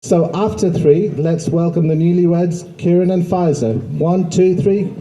So after three, let's welcome the newlyweds, Kieran and Faiza. 1, 2, 3.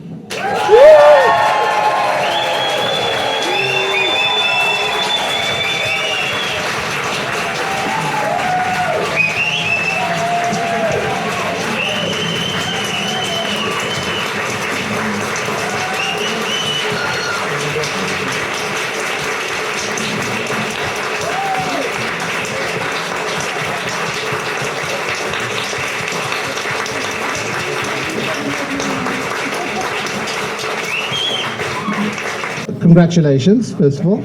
Congratulations, first of all.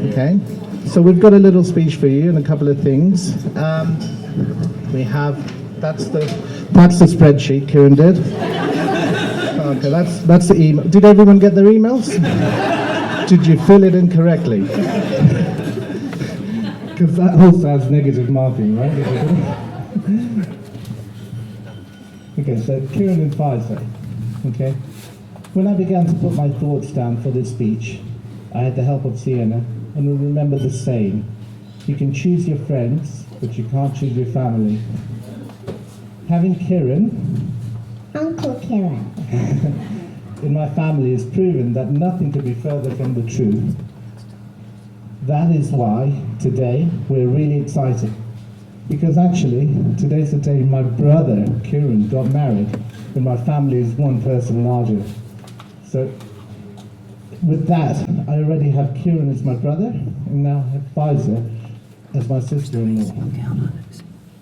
Okay, so we've got a little speech for you and a couple of things. We have that's the spreadsheet Kieran did. Okay, that's the email. Did everyone get their emails? Did you fill it in correctly? Because that also has negative marking, right? Okay, so Kieran and Faiza. Okay. When I began to put my thoughts down for this speech, I had the help of Sienna, and we remembered the saying, you can choose your friends, but you can't choose your family. Having Kieran, Uncle Kieran, in my family has proven that nothing could be further from the truth. That is why today we're really excited. Because actually, today's the day my brother, Kieran, got married, and my family is one person larger. So, with that, I already have Kieran as my brother, and now I have Faiza as my sister-in-law.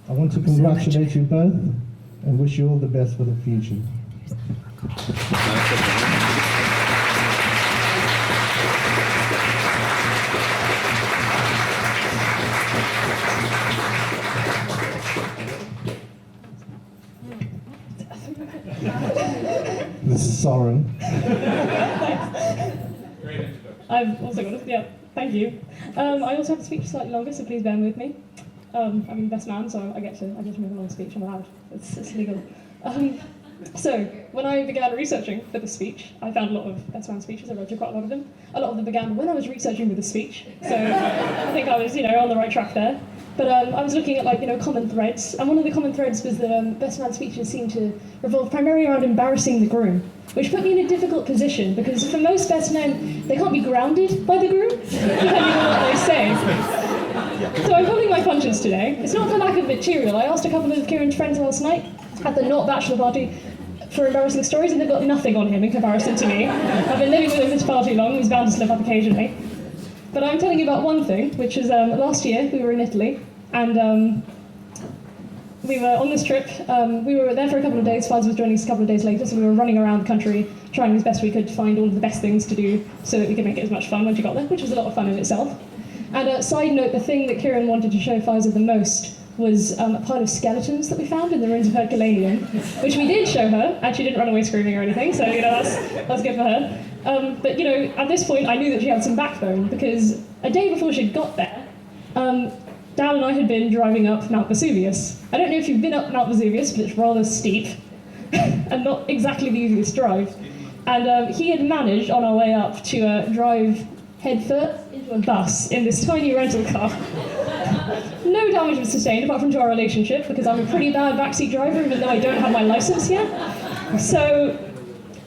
I want to congratulate you both, and wish you all the best for the future. This is Soren. I've also got thank you. I also have to speak slightly longer, so please bear with me. I'm the best man, so I get to make a long speech. I'm allowed. It's legal. So, when I began researching for the speech, I found a lot of best man speeches. I read through quite a lot of them. A lot of them began when I was researching for the speech, so I think I was, on the right track there. But I was looking at, common threads, and one of the common threads was that best man speeches seem to revolve primarily around embarrassing the groom, which put me in a difficult position, because for most best men, they can't be grounded by the groom, depending on what they say. So I'm pulling my punches today. It's not for lack of material. I asked a couple of Kieran's friends last night at the not bachelor party for embarrassing stories, and they've got nothing on him in comparison to me. I've been living with him for far too long, he's bound to slip up occasionally. But I'm telling you about one thing, which is last year we were in Italy, and we were on this trip. We were there for a couple of days. Faiza was joining us a couple of days later, so we were running around the country, trying as best we could to find all of the best things to do so that we could make it as much fun when she got there, which was a lot of fun in itself. And side note, the thing that Kieran wanted to show Faiza the most was a pile of skeletons that we found in the ruins of Herculaneum, which we did show her, and she didn't run away screaming or anything, so that's good for her. But at this point I knew that she had some backbone, because a day before she'd got there, Dad and I had been driving up Mount Vesuvius. I don't know if you've been up Mount Vesuvius, but it's rather steep and not exactly the easiest drive. And he had managed on our way up to drive headfirst into a bus in this tiny rental car. No damage was sustained apart from to our relationship, because I'm a pretty bad backseat driver even though I don't have my license yet. So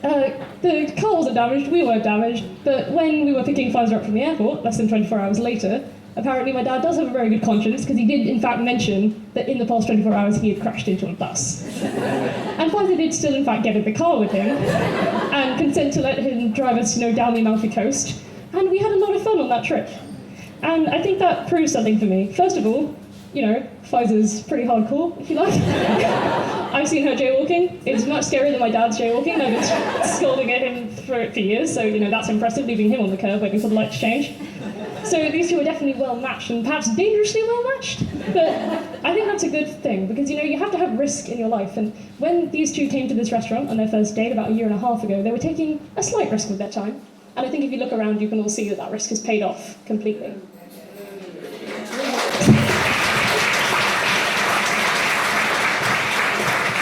the car wasn't damaged, we weren't damaged, but when we were picking Faiza up from the airport, less than 24 hours later, apparently my dad does have a very good conscience, because he did in fact mention that in the past 24 hours he had crashed into a bus. And Faiza did still in fact get in the car with him, and consent to let him drive us down the Amalfi Coast, and we had a lot of fun on that trip. And I think that proves something for me. First of all, Faiza's pretty hardcore, if you like. I've seen her jaywalking. It's much scarier than my dad's jaywalking. I've been scolding at him for years, so that's impressive, leaving him on the curb waiting for the light to change. So these two are definitely well matched, and perhaps dangerously well matched. But I think that's a good thing, because you have to have risk in your life. And when these two came to this restaurant on their first date about 1.5 years ago, they were taking a slight risk with their time. And I think if you look around, you can all see that risk has paid off completely.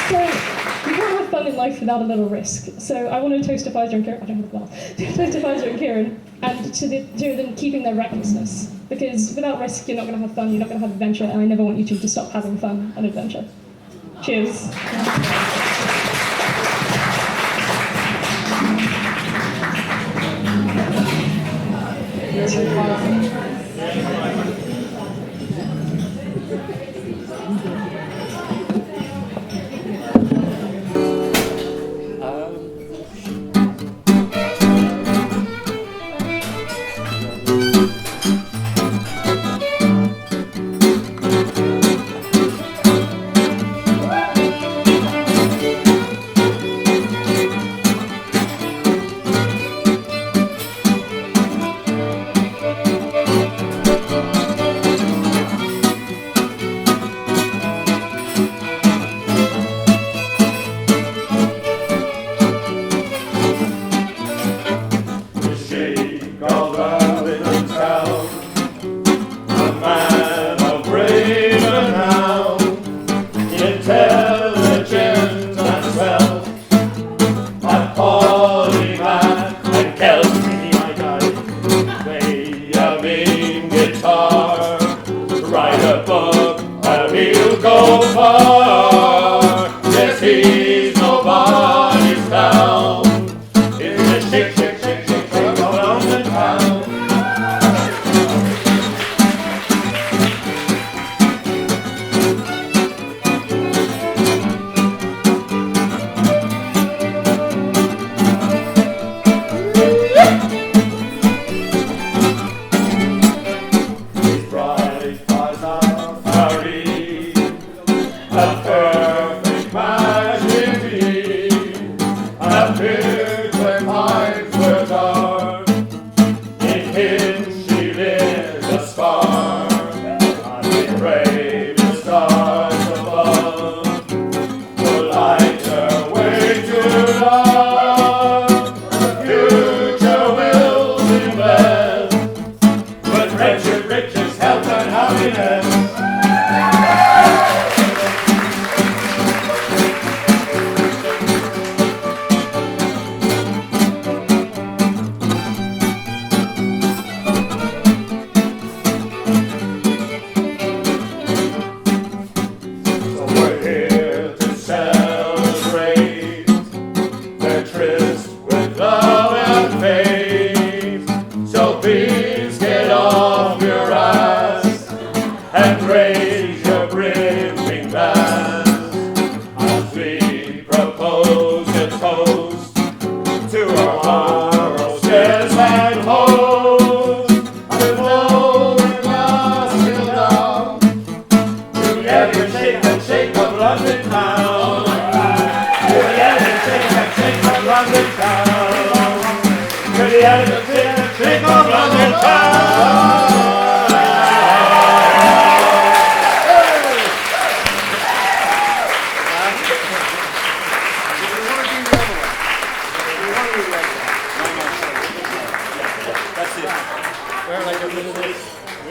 So you can't have fun in life without a little risk. So I want to toast to Faiza and Kieran. I don't have a bell. Toast to Faiza and Kieran, and to them keeping their recklessness. Because without risk, you're not going to have fun, you're not going to have adventure, and I never want you two to stop having fun and adventure. Cheers.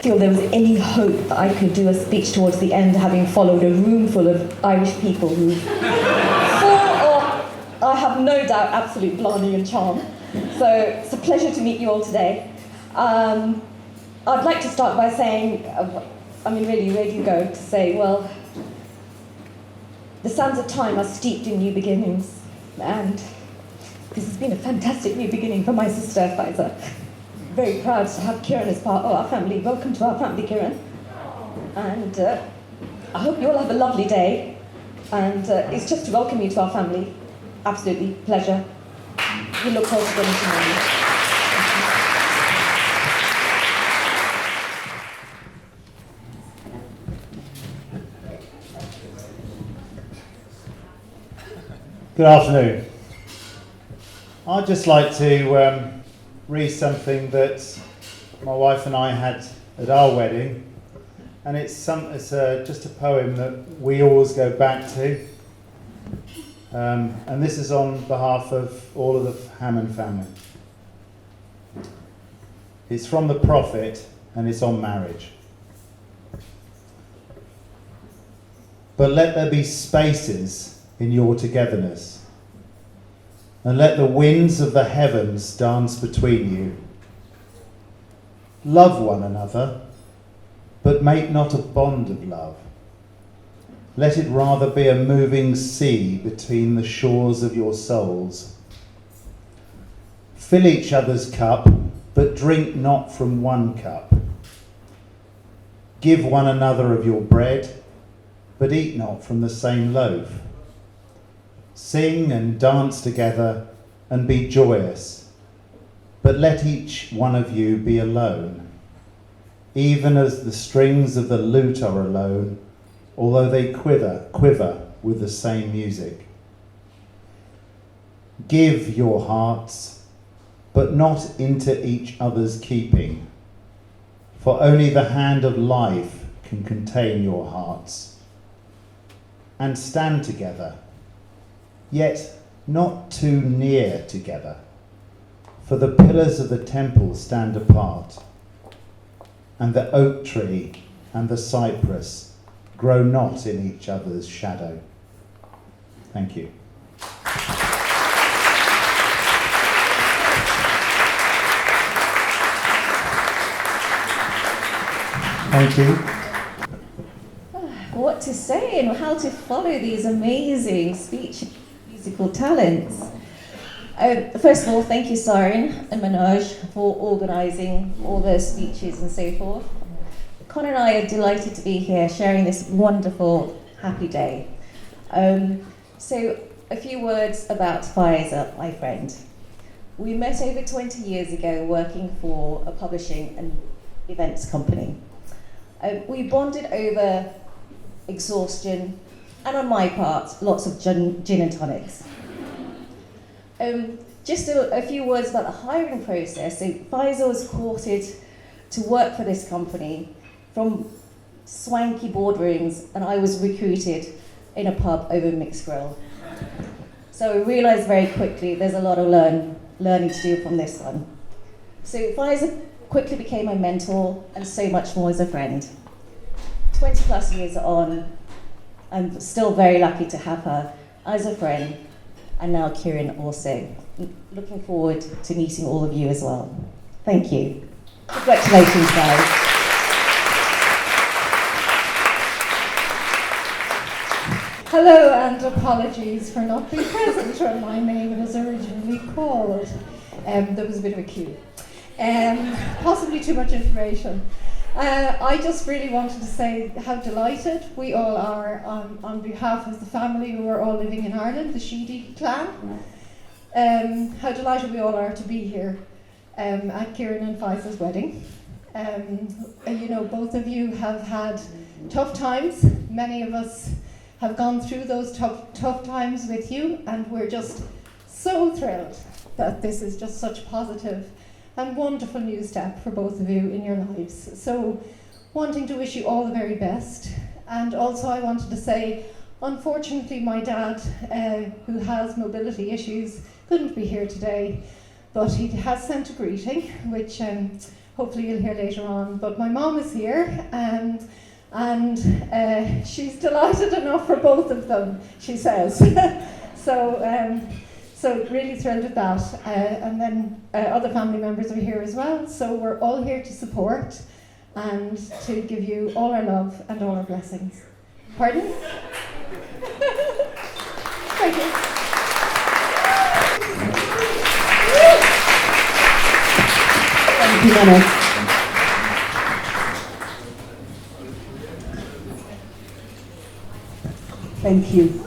Feel there was any hope that I could do a speech towards the end, having followed a room full of Irish people who, I have no doubt, absolute blarney and charm. So it's a pleasure to meet you all today. I'd like to start by saying, really ready to go to say, well, the sands of time are steeped in new beginnings, and this has been a fantastic new beginning for my sister, Faiza. Very proud to have Kieran as part of our family. Welcome to our family, Kieran. And I hope you all have a lovely day. And it's just to welcome you to our family. Absolutely, pleasure. We look forward to getting to know you. Good afternoon. I'd just like to read something that my wife and I had at our wedding, and it's just a poem that we always go back to, and this is on behalf of all of the Hammond family. It's from the Prophet, and it's on marriage. But let there be spaces in your togetherness, and let the winds of the heavens dance between you. Love one another, but make not a bond of love. Let it rather be a moving sea between the shores of your souls. Fill each other's cup, but drink not from one cup. Give one another of your bread, but eat not from the same loaf. Sing and dance together and be joyous, but let each one of you be alone, even as the strings of the lute are alone, although they quiver with the same music. Give your hearts, but not into each other's keeping, for only the hand of life can contain your hearts. And stand together, yet not too near together, for the pillars of the temple stand apart, and the oak tree and the cypress grow not in each other's shadow. Thank you. Thank you. What to say and how to follow these amazing speech musical talents. First of all, thank you, Sarin and Manoj, for organising all those speeches and so forth. Con and I are delighted to be here sharing this wonderful, happy day. So, a few words about Faiza, my friend. We met over 20 years ago working for a publishing and events company. We bonded over exhaustion, and on my part, lots of gin and tonics. Just a few words about the hiring process. So Faiza was courted to work for this company from swanky boardrooms, and I was recruited in a pub over mixed grill. So we realised very quickly there's a lot of learning to do from this one. So Faiza quickly became my mentor and so much more as a friend. 20 plus years on, I'm still very lucky to have her as a friend, and now Kieran also. Looking forward to meeting all of you as well. Thank you. Congratulations, guys. Hello, and apologies for not being present when my name was originally called. There was a bit of a queue. Possibly too much information. I just really wanted to say how delighted we all are on behalf of the family who are all living in Ireland, the Sheedy clan. How delighted we all are to be here at Kieran and Faiza's wedding. You know, both of you have had tough times. Many of us have gone through those tough times with you, and we're just so thrilled that this is just such a positive and wonderful new step for both of you in your lives. So, wanting to wish you all the very best. And also I wanted to say, unfortunately my dad, who has mobility issues, couldn't be here today, but he has sent a greeting, which hopefully you'll hear later on. But my mom is here, and she's delighted enough for both of them, she says. So really thrilled with that. And then other family members are here as well. So we're all here to support and to give you all our love and all our blessings. Pardon? Thank you. Thank you, Manoj. Thank you.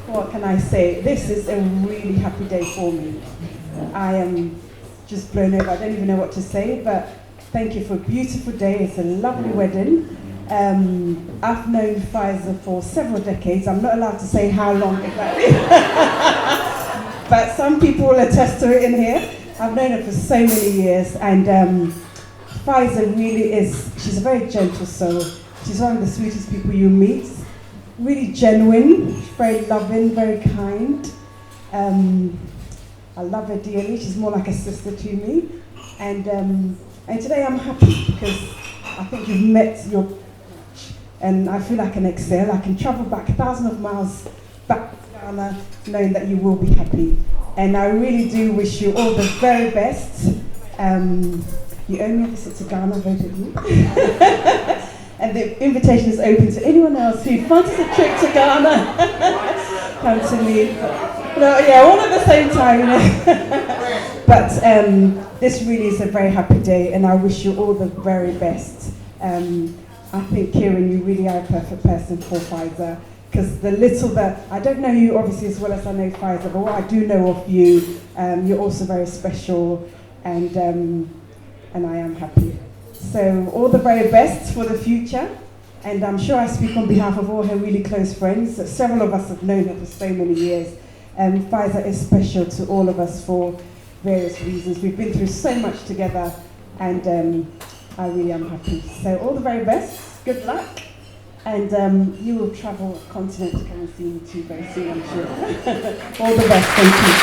What can I say? This is a really happy day for me. I am just blown over. I don't even know what to say, but thank you for a beautiful day. It's a lovely wedding. I've known Faiza for several decades. I'm not allowed to say how long exactly, but some people will attest to it in here. I've known her for so many years, and Faiza really is, she's a very gentle soul. She's one of the sweetest people you meet. Really genuine, very loving, very kind. I love her dearly. She's more like a sister to me. And today I'm happy because I think you've met your match, and I feel I can excel. I can travel back thousands of miles back to Ghana knowing that you will be happy. And I really do wish you all the very best. You owe me a visit to Ghana, both of you. And the invitation is open to anyone else who fancies a trip to Ghana. Come to me. No, yeah, all at the same time, you know. But this really is a very happy day, and I wish you all the very best. I think, Kieran, you really are a perfect person for Faiza, because the little that, I don't know you obviously as well as I know Faiza, but what I do know of you, you're also very special, and I am happy. So all the very best for the future, and I'm sure I speak on behalf of all her really close friends. Several of us have known her for so many years. Faiza is special to all of us for various reasons. We've been through so much together, and I really am happy. So all the very best, good luck, and you will travel a continent to come and see me too very soon, I'm sure. All the best, thank you.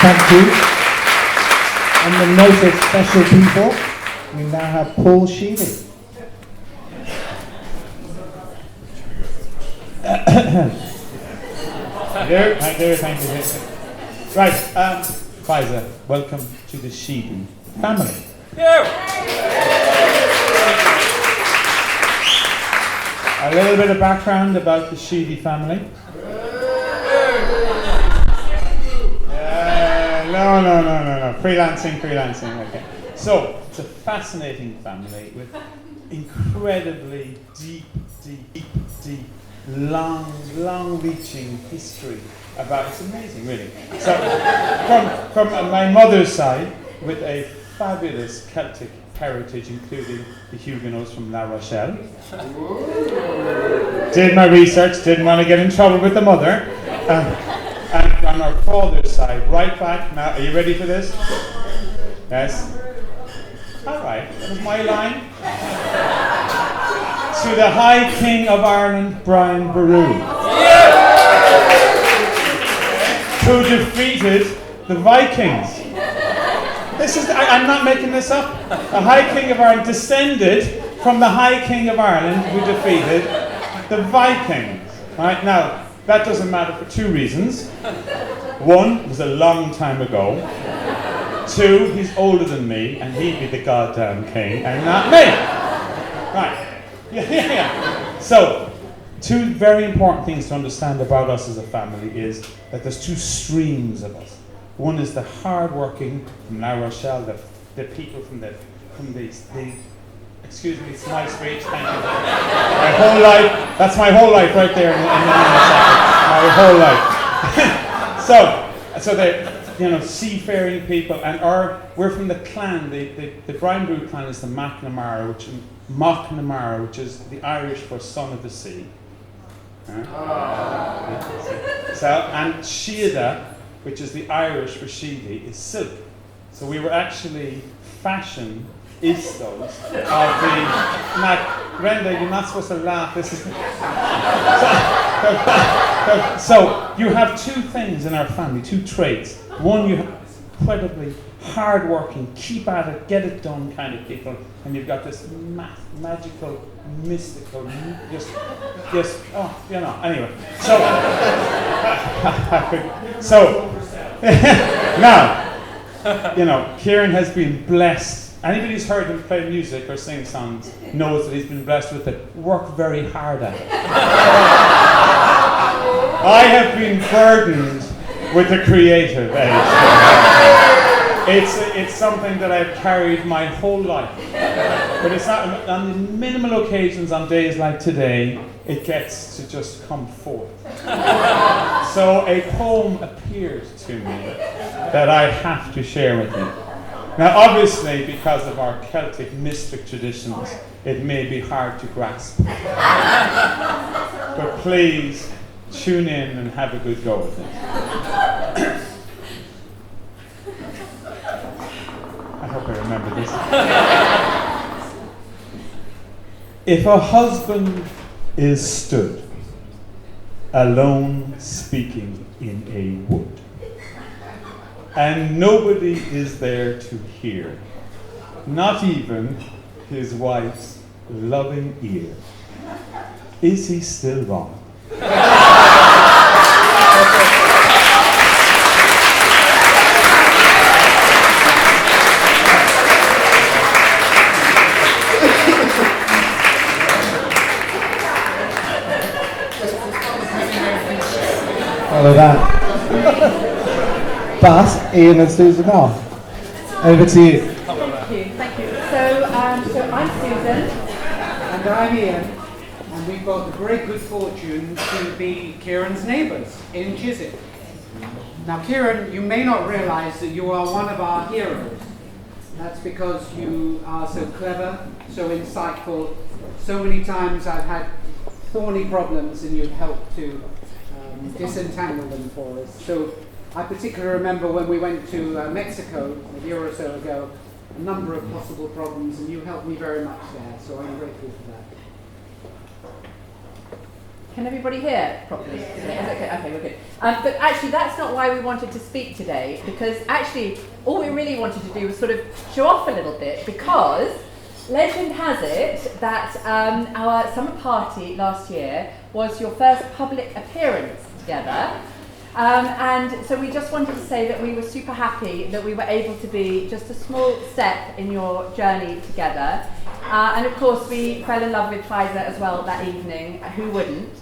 Thank you. On the note of special people, we now have Paul Sheedy. Thank you. Right, Faiza, welcome to the Sheedy family. A little bit of background about the Sheedy family. No. Freelancing. Okay. So, it's a fascinating family with incredibly deep, long-reaching history about. It's amazing, really. So, from my mother's side, with a fabulous Celtic heritage, including the Huguenots from La Rochelle. Did my research, didn't want to get in trouble with the mother. And on our father's side, right back, now, are you ready for this? Yes? Alright, that was my line. To the High King of Ireland, Brian Boru. Who defeated the Vikings. I'm not making this up. The High King of Ireland descended from the High King of Ireland who defeated the Vikings. Right, now, that doesn't matter for two reasons. One, it was a long time ago. Two, he's older than me, and he'd be the goddamn king, and not me. Right. Yeah. So, two very important things to understand about us as a family is that there's two streams of us. One is the hard-working from La Rochelle, the people from the excuse me, it's my speech, thank you. My whole life, that's my whole life right there in my whole life. So they're, seafaring people, and we're from the clan, the Brian Brew clan is the McNamara, which is the Irish for son of the sea. So, and Sheeda, which is the Irish for Sheedy, is silk. So we were actually fashion istos of the Brenda, you're not supposed to laugh. This is so you have two things in our family, two traits. One, you have incredibly hard-working, keep at it, get it done kind of people, and you've got this magical, mystical, anyway. So now, Kieran has been blessed. Anybody who's heard him play music or sing songs knows that he's been blessed with it. Work very hard at it. I have been burdened with the creative edge. It's something that I've carried my whole life. But it's not, on the minimal occasions on days like today, it gets to just come forth. So a poem appeared to me that I have to share with you. Now obviously, because of our Celtic mystic traditions, it may be hard to grasp. But please, tune in and have a good go with it. I hope I remember this. If a husband is stood alone speaking in a wood, and nobody is there to hear, not even his wife's loving ear, is he still wrong? follow that. But Ian and Susan are. Over to you. Thank you. So I'm Susan. And I'm Ian, and we've got the great good fortune to be Kieran's neighbours in Chiswick. Now Kieran, you may not realise that you are one of our heroes. That's because you are so clever, so insightful. So many times I've had thorny problems and you've helped to disentangle them for us. So I particularly remember when we went to Mexico a year or so ago, a number of possible problems, and you helped me very much there, so I'm grateful for that. Can everybody hear properly? Okay, we're good. But actually, that's not why we wanted to speak today, because actually, all we really wanted to do was sort of show off a little bit, because legend has it that our summer party last year was your first public appearance together. And so we just wanted to say that we were super happy that we were able to be just a small step in your journey together. And of course, we fell in love with Faiza as well that evening. Who wouldn't?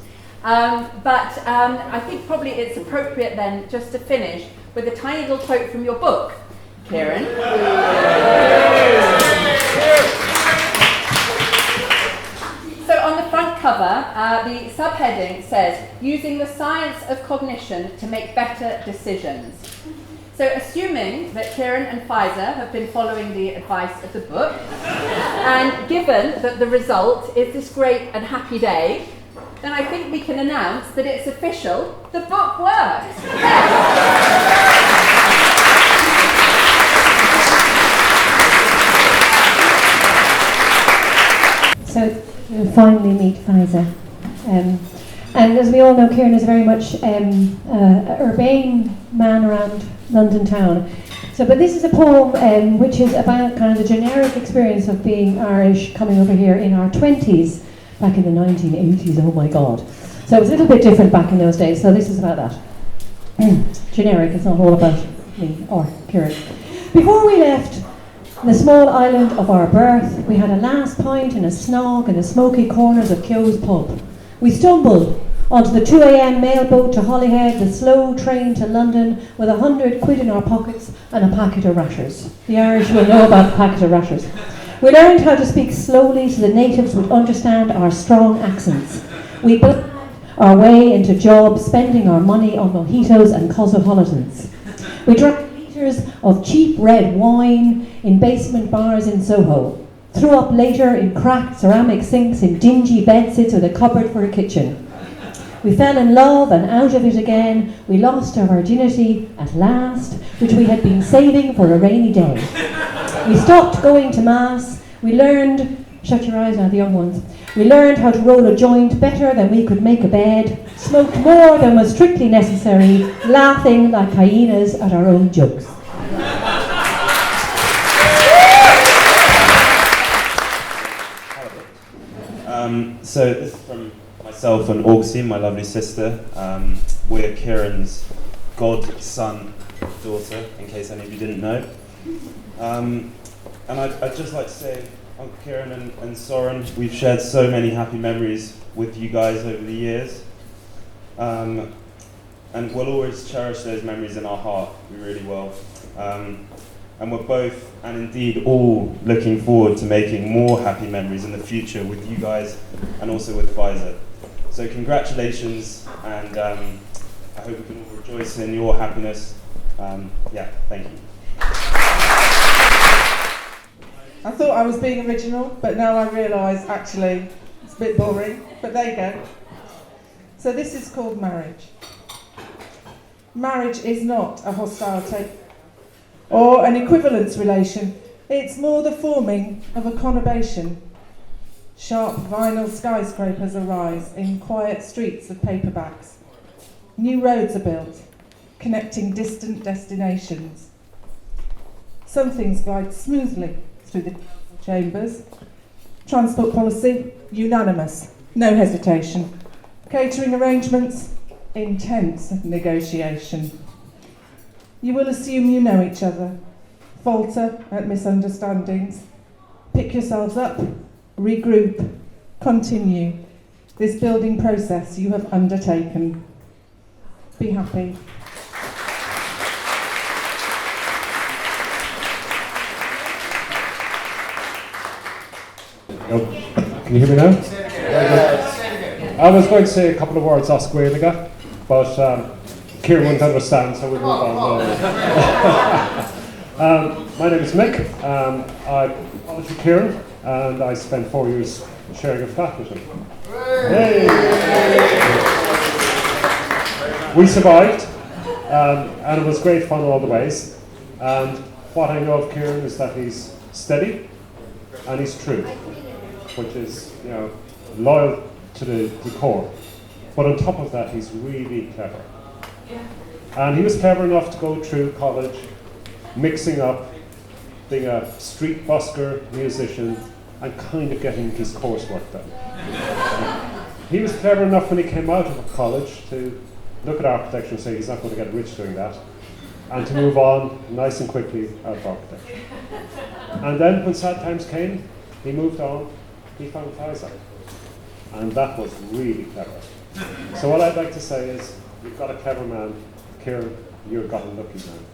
But I think probably it's appropriate then just to finish with a tiny little quote from your book, Kieran. So on the front cover, the subheading says, "Using the science of cognition to make better decisions." So assuming that Kieran and Faiza have been following the advice of the book, and given that the result is this great and happy day, then I think we can announce that it's official, the book works. So we'll finally meet Faiza. And as we all know, Kieran is very much an urbane man around London town. But this is a poem which is about kind of the generic experience of being Irish coming over here in our 20s, back in the 1980s, oh my God. So it was a little bit different back in those days, so this is about that. Generic, it's not all about me or Kieran. Before we left the small island of our birth, we had a last pint and a snog in the smoky corners of Keogh's pub. We stumbled onto the 2 a.m. mailboat to Holyhead, the slow train to London, with 100 quid in our pockets and a packet of rashers. The Irish will know about the packet of rashers. We learned how to speak slowly so the natives would understand our strong accents. We built our way into jobs, spending our money on mojitos and cosmopolitans. We drank litres of cheap red wine in basement bars in Soho. Threw up later in cracked ceramic sinks in dingy bedsits with a cupboard for a kitchen. We fell in love and out of it again. We lost our virginity at last, which we had been saving for a rainy day. We stopped going to mass. We learned, shut your eyes now, the young ones. We learned how to roll a joint better than we could make a bed, smoked more than was strictly necessary, laughing like hyenas at our own jokes. So this is from myself and Augustine, my lovely sister. We're Kieran's godson, daughter, in case any of you didn't know. And I'd just like to say, Uncle Kieran and Soren, we've shared so many happy memories with you guys over the years. And we'll always cherish those memories in our heart, we really will. And we're both, and indeed all, looking forward to making more happy memories in the future with you guys and also with Faiza. So congratulations, and I hope we can all rejoice in your happiness. Thank you. I thought I was being original, but now I realise actually it's a bit boring, but there you go. So this is called marriage. Marriage is not a hostility or an equivalence relation. It's more the forming of a conurbation. Sharp vinyl skyscrapers arise in quiet streets of paperbacks. New roads are built, connecting distant destinations. Some things glide smoothly through the chambers. Transport policy, unanimous, no hesitation. Catering arrangements, intense negotiation. You will assume you know each other, falter at misunderstandings, pick yourselves up, regroup, continue this building process you have undertaken. be happy. Oh, can you hear me now? I was going to say a couple of words off Gaeilge, but Kieran won't understand, so we'll move on. My name is Mick. I'm college with Kieran, and I spent 4 years sharing a flat with him. Hey. We survived, and it was great fun all the ways. And what I know of Kieran is that he's steady and he's true, which is, you know, loyal to the core. But on top of that, he's really clever. And he was clever enough to go through college, mixing up being a street busker, musician, and kind of getting his coursework done. He was clever enough when he came out of college to look at architecture and say he's not going to get rich doing that, and to move on nice and quickly out of architecture. And then when sad times came, he moved on, he found Faiza. And that was really clever. So what I'd like to say is, you've got a clever man. Kieran, you've got a lucky man.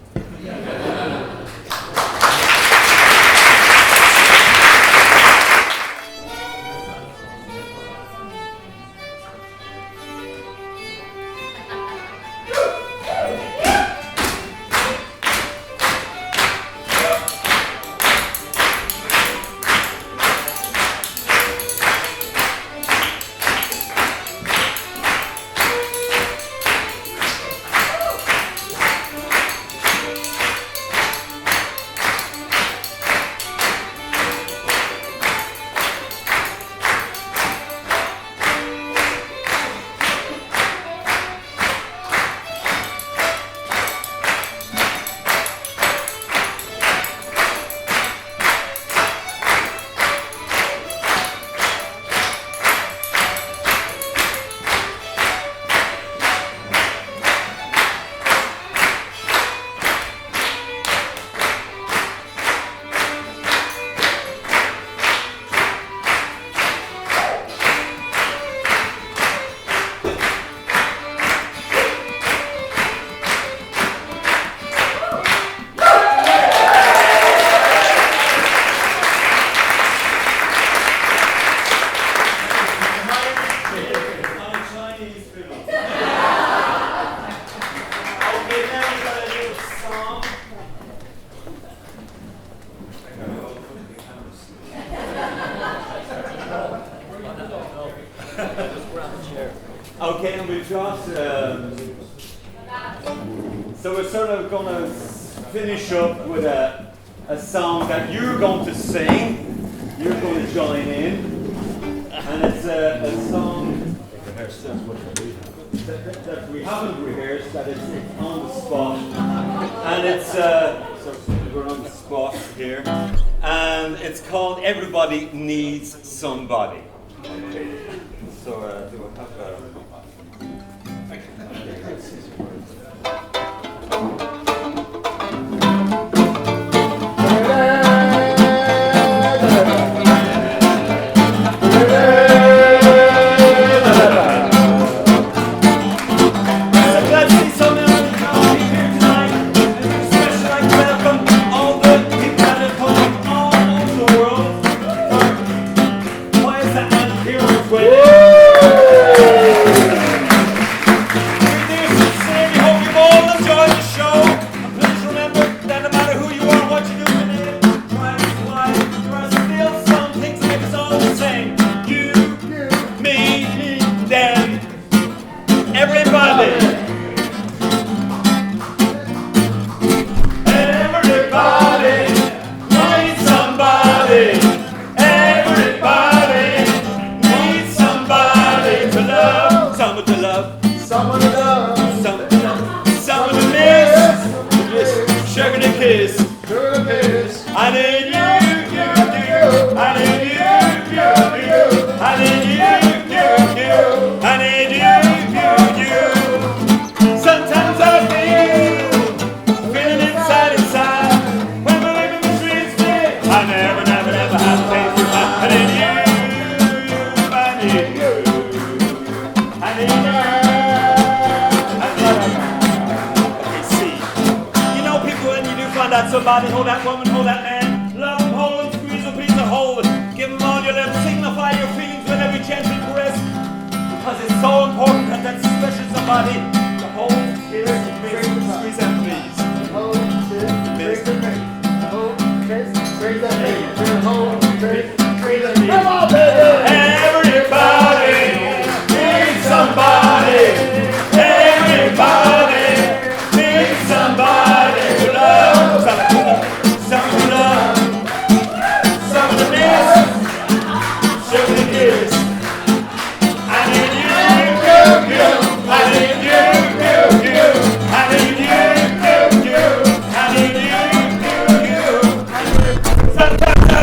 Okay, and we've got, so we're sort of going to finish up with a song that you're going to sing, you're going to join in, and it's a song that we haven't rehearsed, that it's on the spot, and it's, so we're on the spot here, and it's called Everybody Needs Somebody. Okay. So do I have Woo! somebody, hold that woman, hold that man. Love them, hold them, squeeze them, please them, hold. Give them all your love, signify your feelings with every gentle caress. Because it's so important that that special somebody to hold, kiss, squeeze and please. Hold, kiss, squeeze and please. Hold, kiss, squeeze and please. Hold, kiss, squeeze and please. Come on, baby! Everybody needs somebody. Everybody needs somebody to love. Some to love. Some to miss. Some to kiss. I need you, you. I need you, you. I need you, you. I need you, you. Sometimes I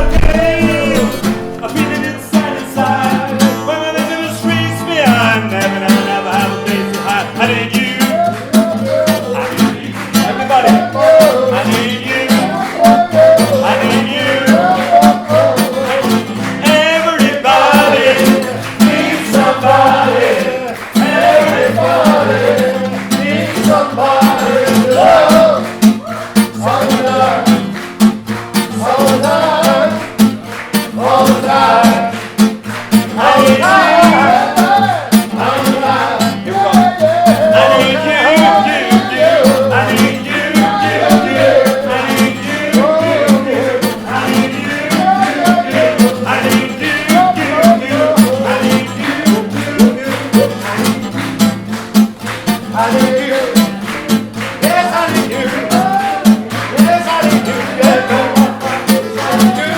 feel it inside. When I'm in the streets, me, I never have a place to hide. I need you. I need you. Everybody. I need you. I need you. Everybody needs somebody. Everybody needs somebody to love. All the time. All the time. All the time. I need you. All the time. I need you, you. I need you, you. I need you, you. I need you, you. I need you, you. I need you, you. I need you. Yes, I need you. Yes, I need you. Yes, I need you.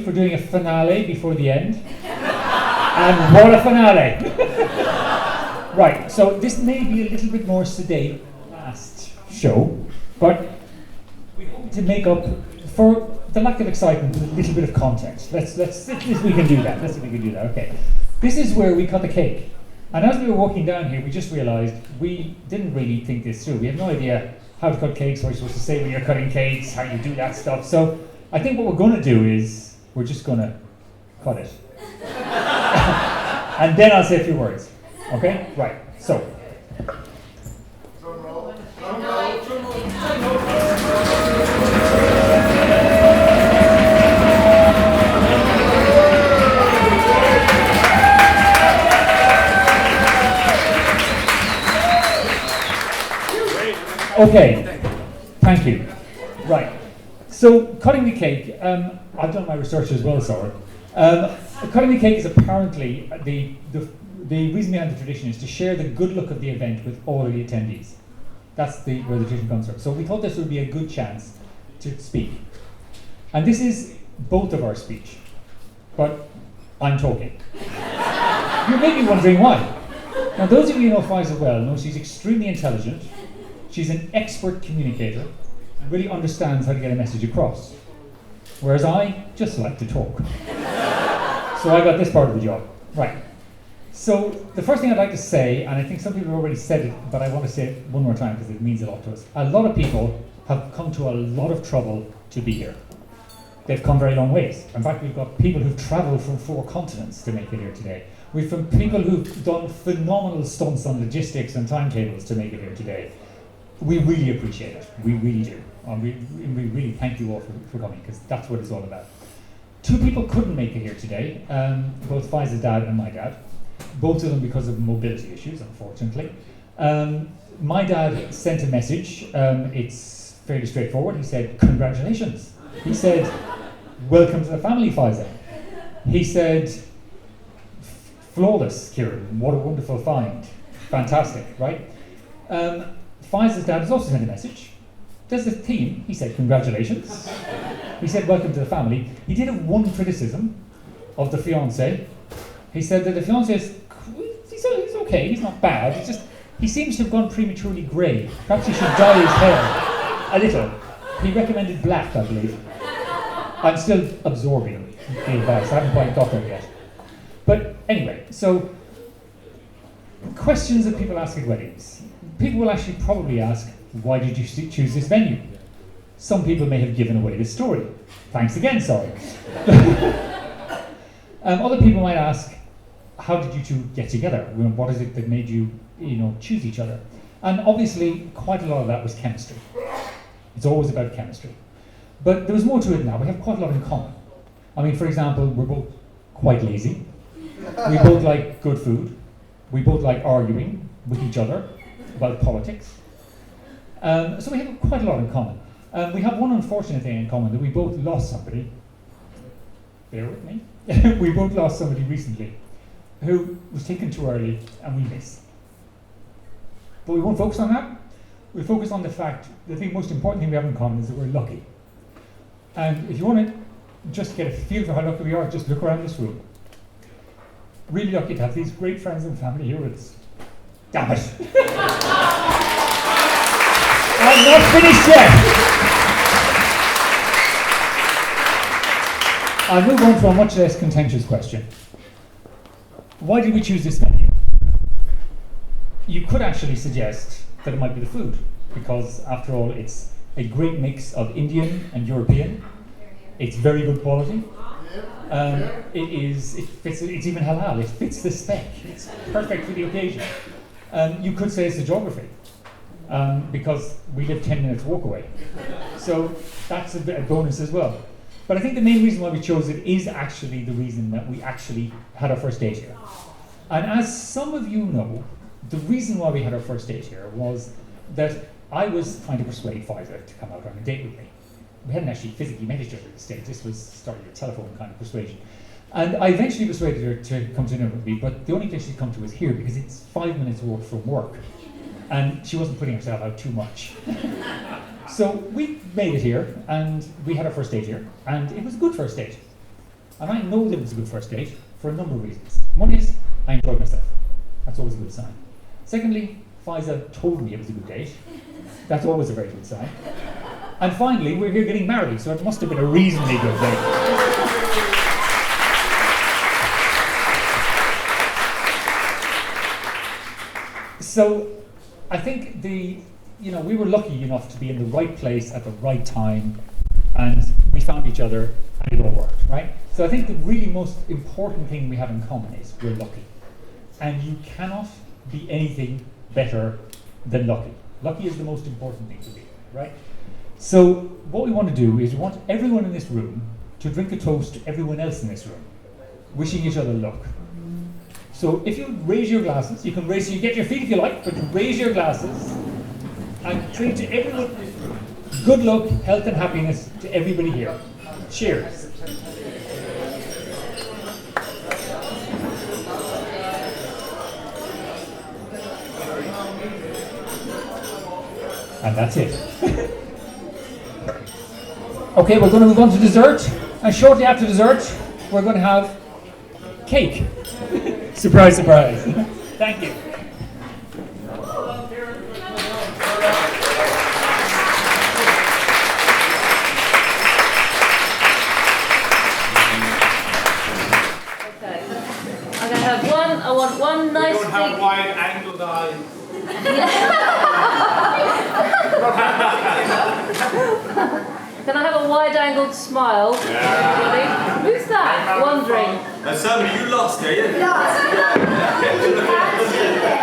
For doing a finale before the end. And what a finale! Right, so this may be a little bit more sedate last show, but to make up for the lack of excitement with a little bit of context. Let's see if we can do that. Let's see if we can do that. Okay. This is where we cut the cake. And as we were walking down here, we just realised we didn't really think this through. We have no idea how to cut cakes, what you're supposed to say when you're cutting cakes, how you do that stuff. So I think what we're going to do is we're just going to cut it. And then I'll say a few words. Okay? Right. So. Okay, thank you. Right, so cutting the cake, I've done my research as well, sorry. Cutting the cake is apparently, the reason behind the tradition is to share the good luck of the event with all of the attendees. That's where the tradition comes from. So we thought this would be a good chance to speak. And this is both of our speech, but I'm talking. You may be wondering why. Now those of you who know Faiza well know she's extremely intelligent. She's an expert communicator and really understands how to get a message across. Whereas I just like to talk. So I got this part of the job. Right. So the first thing I'd like to say, and I think some people have already said it, but I want to say it one more time because it means a lot to us. A lot of people have come to a lot of trouble to be here. They've come very long ways. In fact, we've got people who've travelled from 4 continents to make it here today. We've from people who've done phenomenal stunts on logistics and timetables to make it here today. We really appreciate it. We really do. We really thank you all for coming, because that's what it's all about. 2 people couldn't make it here today, both Faiza's dad and my dad. Both of them because of mobility issues, unfortunately. My dad sent a message. It's fairly straightforward. He said, "Congratulations." He said, "Welcome to the family, Faiza." He said, "Flawless, Kieran. What a wonderful find. Fantastic," right? Faiza's dad has also sent a message. There's a theme. He said, "Congratulations." He said, "Welcome to the family." He did have one criticism of the fiancé. He said that the fiancé is he's okay, he's not bad. It's just he seems to have gone prematurely grey. Perhaps he should dye his hair a little. He recommended black, I believe. I'm still absorbing the advice. I haven't quite got there yet. But anyway, so questions that people ask at weddings. People will actually probably ask, why did you choose this venue? Some people may have given away this story. Thanks again, sorry. Other people might ask, how did you 2 get together? What is it that made you, choose each other? And obviously, quite a lot of that was chemistry. It's always about chemistry. But there was more to it now. We have quite a lot in common. I mean, for example, we're both quite lazy. We both like good food. We both like arguing with each other about politics. So we have quite a lot in common. We have one unfortunate thing in common, that we both lost somebody. Bear with me. We both lost somebody recently who was taken too early and we miss. But we won't focus on that. We focus on the fact, the most important thing we have in common is that we're lucky. And if you want to just get a feel for how lucky we are, just look around this room. Really lucky to have these great friends and family here with us. Damn it! I'm not finished yet! I'll move on to a much less contentious question. Why did we choose this venue? You could actually suggest that it might be the food, because after all, it's a great mix of Indian and European. It's very good quality. It's even halal. It fits the spec. It's perfect for the occasion. You could say it's the geography, because we live 10 minutes walk away. So that's a bit of bonus as well. But I think the main reason why we chose it is actually the reason that we actually had our first date here. And as some of you know, the reason why we had our first date here was that I was trying to persuade Faiza to come out on a date with me. We hadn't actually physically met each other at this stage. This was starting a telephone kind of persuasion. And I eventually persuaded her to come to dinner with me, but the only place she'd come to was here because it's 5 minutes walk from work. And she wasn't putting herself out too much. So we made it here, and we had our first date here, and it was a good first date. And I know that it was a good first date for a number of reasons. One is, I enjoyed myself. That's always a good sign. Secondly, Faiza told me it was a good date. That's always a very good sign. And finally, we're here getting married, so it must have been a reasonably good day. So, I think we were lucky enough to be in the right place at the right time, and we found each other, and it all worked, right? So I think the really most important thing we have in common is we're lucky. And you cannot be anything better than lucky. Lucky is the most important thing to be, right? So what we want to do is we want everyone in this room to drink a toast to everyone else in this room, wishing each other luck. So if you raise your glasses, you get your feet if you like, but raise your glasses and drink to everyone in this room. Good luck, health and happiness to everybody here. Cheers. And that's it. Okay, we're going to move on to dessert. And shortly after dessert, we're going to have cake. Surprise, surprise. Thank you. I want one nice. We don't have wide-angled eyes. Can I have a wide-angled smile? Yeah. Who's that? Wondering. Sammy, you lost, are you?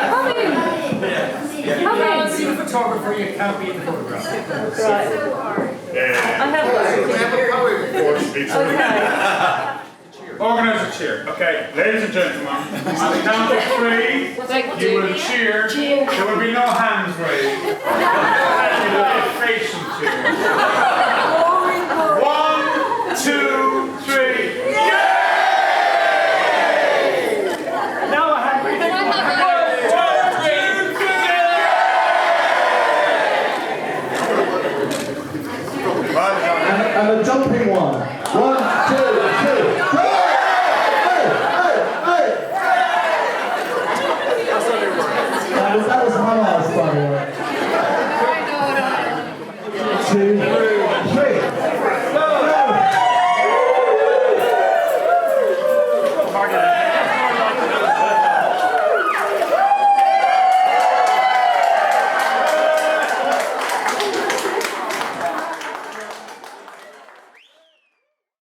Come in. Come in. See the photographer, you can't be in the photograph. Right. I have one. Okay. Organise a cheer. Okay, ladies and gentlemen, on the count of three, you will cheer. There will be no hands raised. You will be facing cheer.